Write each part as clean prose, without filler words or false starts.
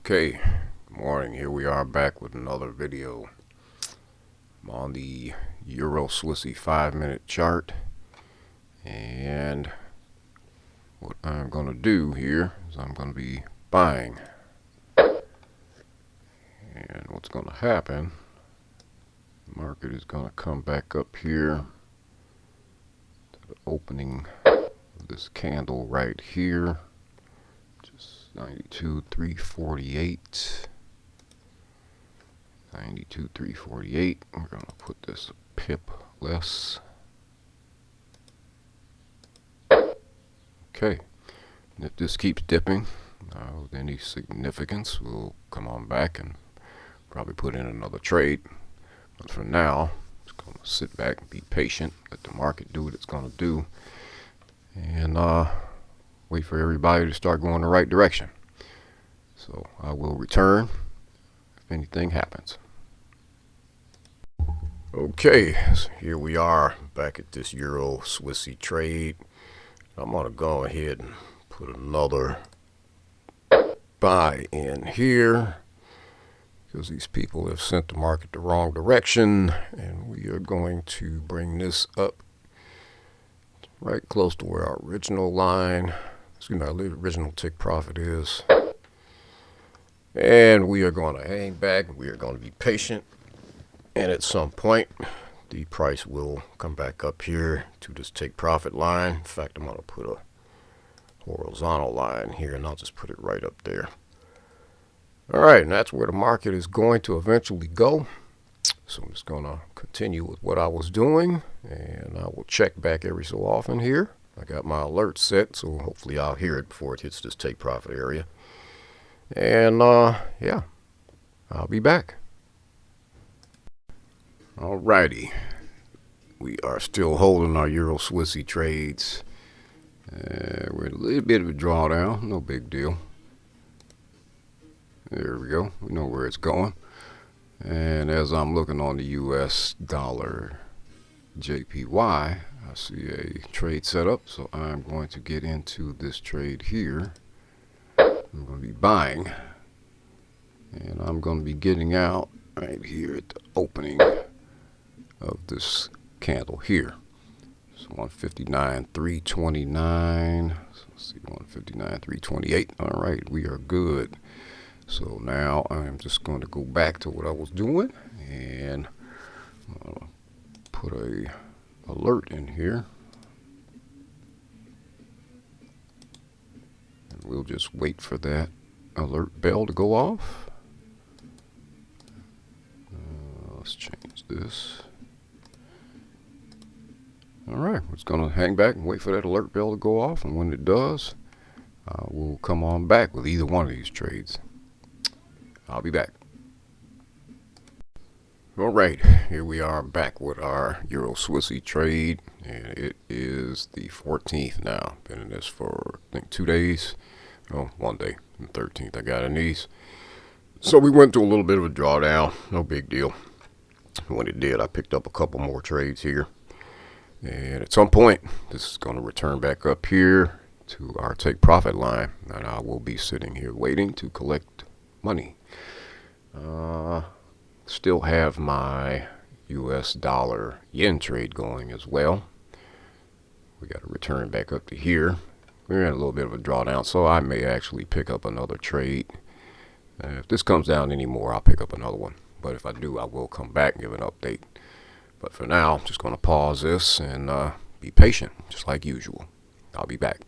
Okay, good morning. Here we are back with another video. I'm on the Euro Swissy 5-minute chart, and what I'm going to do here is I'm going to be buying. And what's going to happen, the market is going to come back up here to the opening of this candle right here. Just 92,348. 92,348. We're going to put this a pip less. Okay. And if this keeps dipping with any significance, we'll come on back and probably put in another trade. But for now, just going to sit back and be patient, let the market do what it's going to do, and wait for everybody to start going the right direction. So I will return if anything happens. Okay, so here we are back at this Euro Swissy trade. I'm going to go ahead and put another buy in here because these people have sent the market the wrong direction, and we are going to bring this up right close to where our original line, our original tick profit is. And we are going to hang back. We are going to be patient. And at some point, the price will come back up here to this take profit line. In fact, I'm going to put a horizontal line here, and I'll just put it right up there. All right, and that's where the market is going to eventually go. So I'm just going to continue with what I was doing, and I will check back every so often here. I got my alert set, so hopefully I'll hear it before it hits this take profit area. And yeah, I'll be back. Alrighty, we are still holding our Euro Swissy trades. We're in a little bit of a drawdown, no big deal. There we go, we know where it's going. And as I'm looking on the US dollar JPY, I see a trade set up, so I'm going to get into this trade here. I'm going to be buying, and I'm going to be getting out right here at the opening of this candle here. So 159,329. So let's see, 159,328. All right, we are good. So now I'm just going to go back to what I was doing, and put a alert in here. And we'll just wait for that alert bell to go off. Let's change this. All right, we're just going to hang back and wait for that alert bell to go off, and when it does, we'll come on back with either one of these trades. I'll be back. All right, here we are back with our Euro Swissy trade, and it is the 14th now. Been in this for, I think, 2 days. Oh, 1 day, the 13th I got in these. So we went through a little bit of a drawdown, no big deal. When it did, I picked up a couple more trades here. And at some point, this is going to return back up here to our take profit line, and I will be sitting here waiting to collect money. Still have my US dollar yen trade going as well. We got to return back up to here. We're in a little bit of a drawdown, so I may actually pick up another trade. If this comes down anymore, I'll pick up another one. But if I do, I will come back and give an update. But for now, I'm just going to pause this and be patient, just like usual. I'll be back.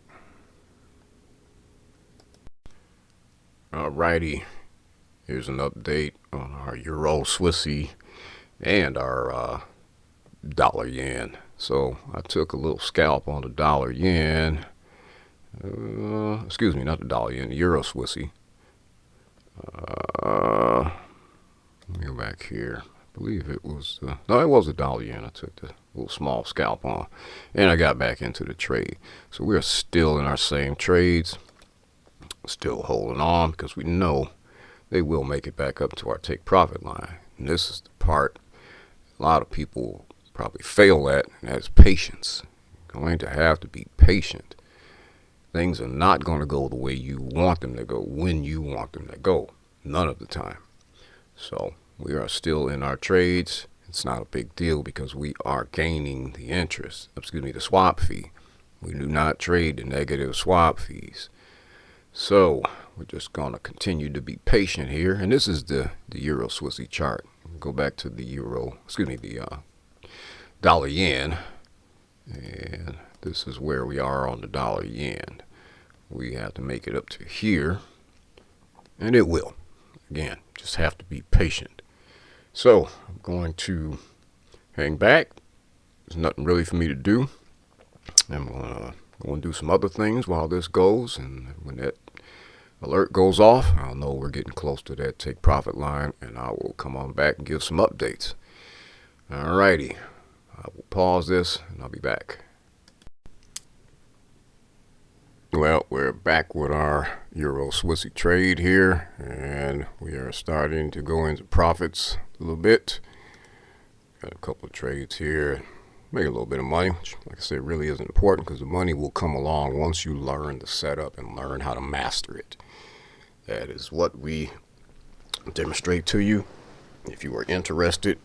Alrighty, here's an update on our Euro Swissy and our dollar yen. So I took a little scalp on the dollar yen. Excuse me, not the dollar yen, the Euro Swissy. Let me go back here. I believe it was, no, it was a dollar yen. I took the little small scalp on, and I got back into the trade. So we're still in our same trades, still holding on because we know they will make it back up to our take profit line. And this is the part a lot of people probably fail at, and that's patience. You're going to have to be patient. Things are not going to go the way you want them to go when you want them to go. none of the time. So we are still in our trades. It's not a big deal because we are gaining the interest, the swap fee. We do not trade the negative swap fees. So we're just going to continue to be patient here. And this is the Euro Swissy chart. Go back to the the dollar yen. And this is where we are on the dollar yen. We have to make it up to here. And it will. Again, just have to be patient. So I'm going to hang back. There's nothing really for me to do. I'm going to go and do some other things while this goes. And when that alert goes off, I'll know we're getting close to that take profit line. And I will come on back and give some updates. Alrighty. I will pause this and I'll be back. Well, we're back with our Euro Swissy trade here, and we are starting to go into profits a little bit. Got a couple of trades here, make a little bit of money, which, like I said, really isn't important because the money will come along once you learn the setup and learn how to master it. That is what we demonstrate to you. If you are interested,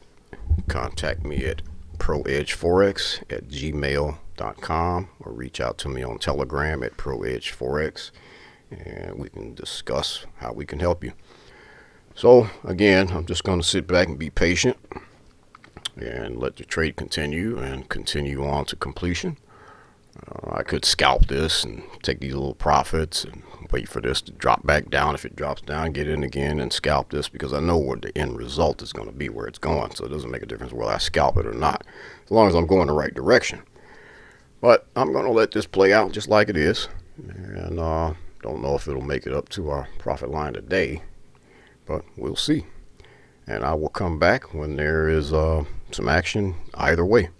contact me at proedgeforex@gmail.com or reach out to me on Telegram at proedgeforex, and we can discuss how we can help you. So again, I'm just going to sit back and be patient and let the trade continue and continue on to completion. I could scalp this and take these little profits and wait for this to drop back down. If it drops down, get in again and scalp this, because I know where the end result is going to be, where it's going. So it doesn't make a difference whether I scalp it or not, as long as I'm going the right direction. But I'm going to let this play out just like it is, and don't know if it'll make it up to our profit line today, but we'll see. And I will come back when there is some action either way.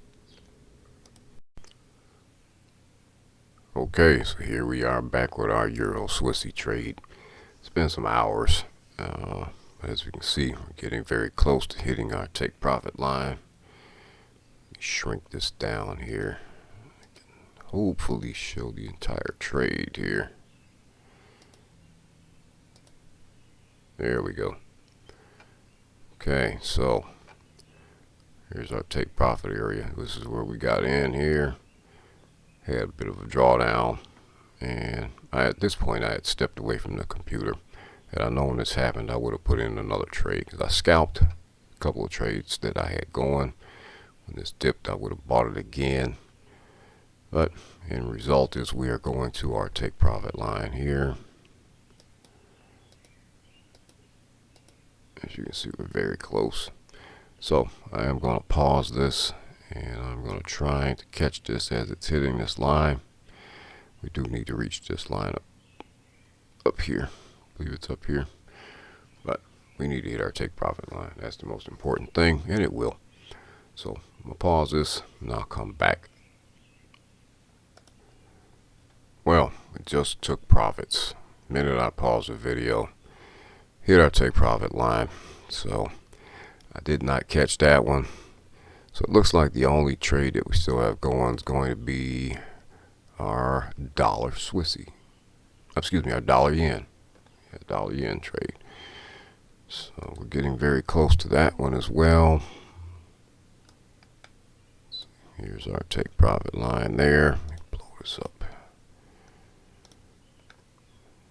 Okay, so here we are back with our Euro Swissy trade. It's been some hours. As we can see, we're getting very close to hitting our take profit line. Shrink this down here. Hopefully show the entire trade here. There we go. Okay, so here's our take profit area. This is where we got in here. Had a bit of a drawdown, and at this point I had stepped away from the computer. Had I known this happened, I would have put in another trade, because I scalped a couple of trades that I had going. When this dipped, I would have bought it again. But end result is we are going to our take profit line here. As you can see, we're very close. So I am going to pause this, and I'm going to try to catch this as it's hitting this line. We do need to reach this line up here. I believe it's up here. But we need to hit our take profit line. That's the most important thing, and it will. So I'm going to pause this, and I'll come back. Well, we just took profits. The minute I paused the video, hit our take profit line. So I did not catch that one. So it looks like the only trade that we still have going is going to be our dollar Swissy. Excuse me, our dollar yen. Yeah, dollar yen trade. So we're getting very close to that one as well. So here's our take profit line there. Let me blow this up.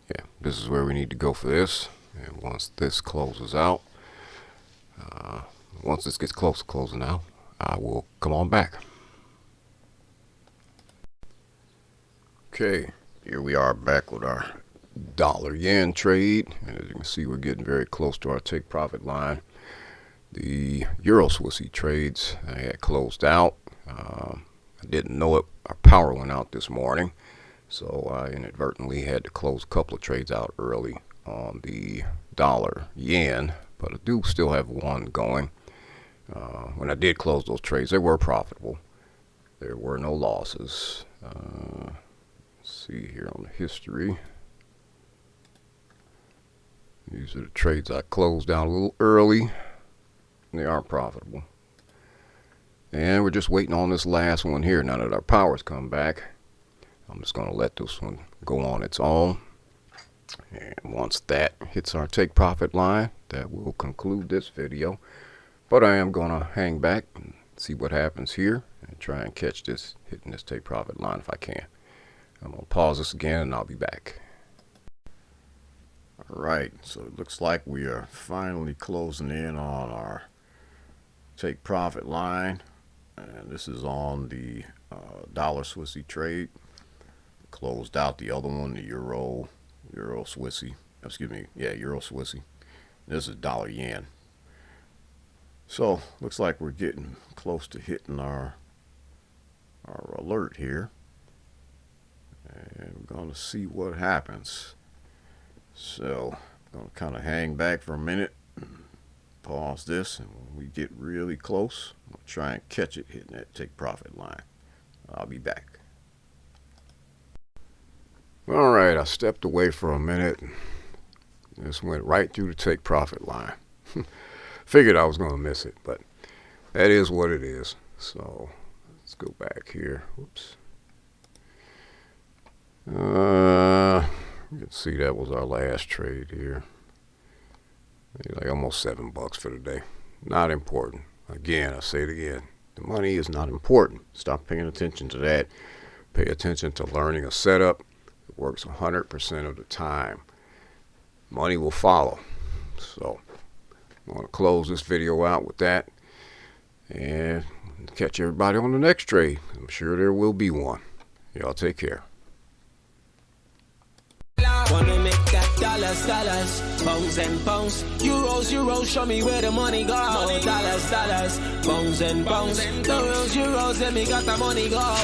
Yeah, this is where we need to go for this. And once this closes out, once this gets close to closing out, I will come on back. Okay, here we are back with our dollar yen trade, and as you can see, we're getting very close to our take profit line. The Euro Swissy trades I had closed out. I didn't know it. Our power went out this morning, so I inadvertently had to close a couple of trades out early on the dollar yen, but I do still have one going. When I did close those trades, they were profitable. There were no losses. Let's see here on the history. These are the trades I closed down a little early. They are profitable. And we're just waiting on this last one here. Now that our power's come back, I'm just going to let this one go on its own. And once that hits our take profit line, that will conclude this video. But I am going to hang back and see what happens here and try and catch this, hitting this take profit line if I can. I'm going to pause this again and I'll be back. Alright, so it looks like we are finally closing in on our take profit line. And this is on the dollar Swissy trade. Closed out the other one, the Euro Swissy. Excuse me, yeah, Euro Swissy. This is dollar yen. So looks like we're getting close to hitting our alert here, and we're going to see what happens. So I'm going to kind of hang back for a minute, pause this, and when we get really close, I'm going to try and catch it hitting that take profit line. I'll be back. All right, I stepped away for a minute. This went right through the take profit line. Figured I was going to miss it, but that is what it is. So let's go back here. Oops. You can see that was our last trade here. Like almost $7 for the day. Not important. Again, I say it again. The money is not important. Stop paying attention to that. Pay attention to learning a setup. It works 100% of the time. Money will follow. So I'm going to close this video out with that and catch everybody on the next trade. I'm sure there will be one. Y'all take care. Wanna make that dollars, bones and bones, euros, show me where the money go. Dollars, bones and bones, euros, let me got the money go.